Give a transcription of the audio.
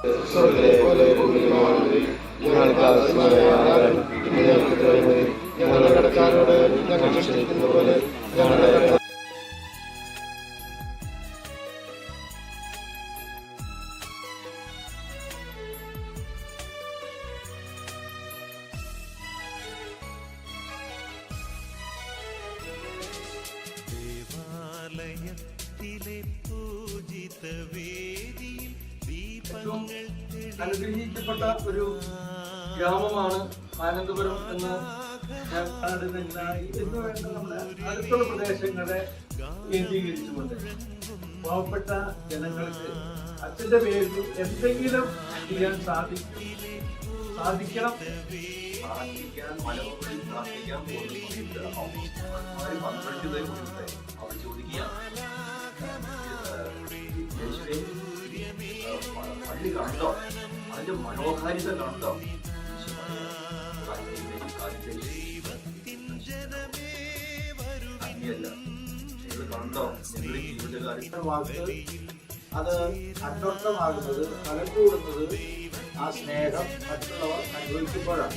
സ്വർഗ്ഗത്തിലെ പോലെ ഭൂമിയിലുമാണമേ. ഞങ്ങൾക്ക് ആവശ്യമായ ആഹാരം ഇന്ന് ഞങ്ങൾക്ക് തരണമേ. ഞങ്ങളുടെ കടക്കാരോട് ഞങ്ങൾ ക്ഷമിക്കുന്ന പോലെ ഞങ്ങളുടെ അനുഗ്രഹിക്കപ്പെട്ട ഒരു ഗ്രാമമാണ് ആനന്ദപുരം എന്ന് ഞാൻ കാണുന്നില്ല. ഇതിന് വേണ്ട നമ്മുടെ അടുത്തുള്ള പ്രദേശങ്ങളെ കേന്ദ്രീകരിച്ചുകൊണ്ട് പാവപ്പെട്ട ജനങ്ങൾക്ക് അച്ഛന്റെ പേരിൽ എന്തെങ്കിലും ചെയ്യാൻ സാധിക്കണം. മലമുകളിൽ പ്രാർത്ഥിക്കാൻ അവർ ചോദിക്കുകയാണ്, പള്ളി കണ്ടോ, അതിന്റെ മനോഹാരിത കണ്ടോ, കണ്ടോ വാക്ക് അത് അന്വർത്ഥമാകുന്നത്, ഫലം കൂടുന്നത് ആ സ്നേഹം മറ്റുള്ളവർ അനുഭവിക്കുമ്പോഴാണ്.